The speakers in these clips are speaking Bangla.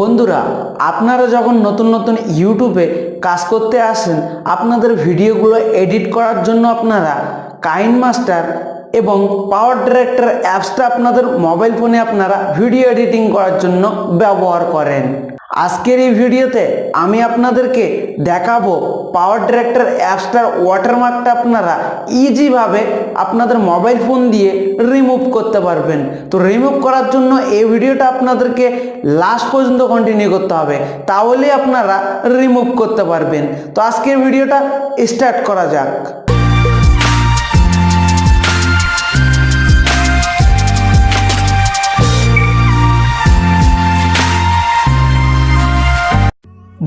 বন্ধুরা, আপনারা যখন নতুন নতুন ইউটিউবে কাজ করতে আসেন, আপনাদের ভিডিওগুলো এডিট করার জন্য আপনারা কাইনমাস্টার এবং পাওয়ার ডিরেক্টর অ্যাপসটা আপনাদের মোবাইল ফোনে আপনারা ভিডিও এডিটিং করার জন্য ব্যবহার করেন। আজকের এই ভিডিওতে আমি আপনাদেরকে দেখাবো পাওয়ার ডিরেক্টর অ্যাপসটার ওয়াটারমার্কটা আপনারা ইজিভাবে আপনাদের মোবাইল ফোন দিয়ে রিমুভ করতে পারবেন। তো রিমুভ করার জন্য এই ভিডিওটা আপনাদেরকে লাস্ট পর্যন্ত কন্টিনিউ করতে হবে, তাহলে আপনারা রিমুভ করতে পারবেন। তো আজকের ভিডিওটা স্টার্ট করা যাক।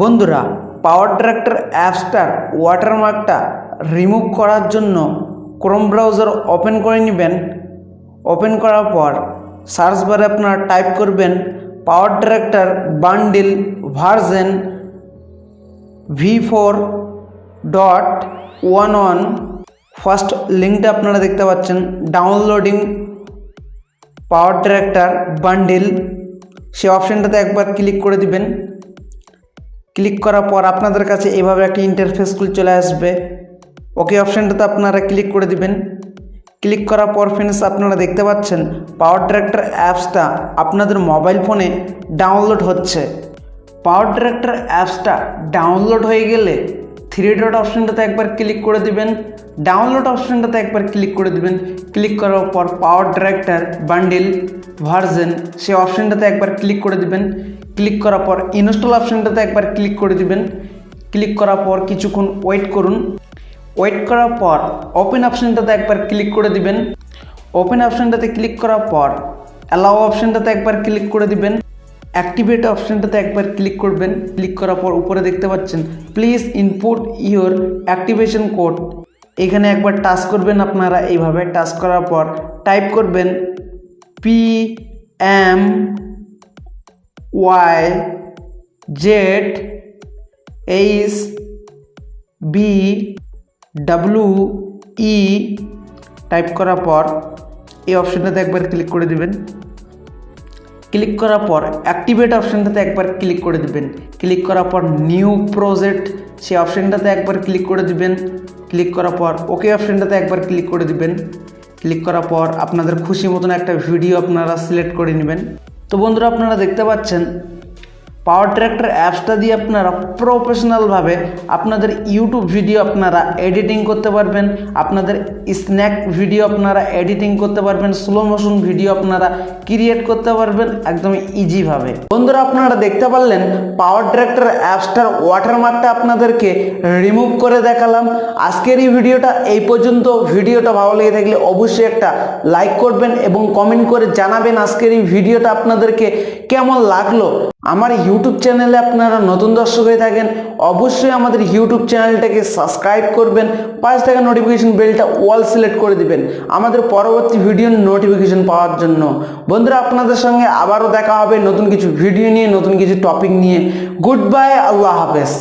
বন্ধুরা, পাওয়ার ডিরেক্টর অ্যাপসটার ওয়াটারমার্কটা রিমুভ করার জন্য ক্রোম ব্রাউজার ওপেন করে নেবেন। ওপেন করার পর সার্চ বারে আপনারা টাইপ করবেন power director bundle version v4.11। First লিঙ্কটা আপনারা দেখতে পাচ্ছেন, ডাউনলোডিং পাওয়ার ডিরেক্টর বান্ডিল, সেই অপশানটাতে একবার ক্লিক করে দিবেন। ক্লিক করার পর আপনাদের কাছে এভাবে একটা ইন্টারফেস চলে আসবে। ওকে অপশানটাতে আপনারা ক্লিক করে দিবেন। ক্লিক করার পর ফ্রেন্ডস আপনারা দেখতে পাচ্ছেন পাওয়ার ডিরেক্টর অ্যাপসটা আপনাদের মোবাইল ফোনে ডাউনলোড হচ্ছে। পাওয়ার ডিরেক্টর অ্যাপসটা ডাউনলোড হয়ে গেলে থ্রি ডট অপশানটাতে একবার ক্লিক করে দিবেন। ডাউনলোড অপশানটাতে একবার ক্লিক করে দিবেন। ক্লিক করার পর পাওয়ার ডিরেক্টর বান্ডিল ভার্সন, সেই অপশানটাতে একবার ক্লিক করে দিবেন। ক্লিক করার পর ইনস্টল অপশানটাতে একবার ক্লিক করে দিবেন। ক্লিক করার পর কিছুক্ষণ ওয়েট করুন। ওয়েট করার পর ওপেন অপশানটাতে একবার ক্লিক করে দিবেন। ওপেন অপশানটাতে ক্লিক করার পর অ্যালাউ অপশানটাতে একবার ক্লিক করে দিবেন। অ্যাক্টিভেট অপশানটাতে একবার ক্লিক করবেন। ক্লিক করার পর উপরে দেখতে পাচ্ছেন please input your activation code, এখানে একবার টাচ করবেন। আপনারা এইভাবে টাচ করার পর টাইপ করবেন PMYZHBWE, টাইপ করার পর এই অপশানটাতে একবার ক্লিক করে দিবেন। ক্লিক করার পর অ্যাক্টিভেট অপশানটাতে একবার ক্লিক করে দিবেন। ক্লিক করার পর নিউ প্রজেক্ট, সেই অপশানটাতে একবার ক্লিক করে দিবেন। ক্লিক করার পর ওকে অপশানটাতে একবার ক্লিক করে দিবেন। ক্লিক করার পর আপনাদের খুশি মতন একটা ভিডিও আপনারা সিলেক্ট করে নেবেন। তো বন্ধুরা, আপনারা দেখতে পাচ্ছেন পাওয়ার ডিরেক্টর অ্যাপসটা দিয়ে আপনারা প্রফেশনালভাবে আপনাদের ইউটিউব ভিডিও আপনারা এডিটিং করতে পারবেন। আপনাদের স্ন্যাক ভিডিও আপনারা এডিটিং করতে পারবেন। স্লো মোশন ভিডিও আপনারা ক্রিয়েট করতে পারবেন একদম ইজিভাবে। বন্ধুরা, আপনারা দেখতে পারলেন পাওয়ার ডিরেক্টর অ্যাপসটার ওয়াটারমার্কটা আপনাদেরকে রিমুভ করে দেখালাম। আজকের এই ভিডিওটা এই পর্যন্ত। ভিডিওটা ভালো লেগে থাকলে অবশ্যই একটা লাইক করবেন এবং কমেন্ট করে জানাবেন আজকের এই ভিডিওটা আপনাদেরকে কেমন লাগলো। আমার ইউটিউব চ্যানেলে আপনারা নতুন দর্শক হয়ে থাকেন, অবশ্যই আমাদের ইউটিউব চ্যানেলটাকে সাবস্ক্রাইব করবেন। পাশে থাকা নোটিফিকেশন বেলটা অল সিলেক্ট করে দিবেন আমাদের পরবর্তী ভিডিওর নোটিফিকেশন পাওয়ার জন্য। বন্ধুরা, আপনাদের সঙ্গে আবারও দেখা হবে নতুন কিছু ভিডিও নিয়ে, নতুন কিছু টপিক নিয়ে। গুড বাই, আল্লাহ হাফেজ।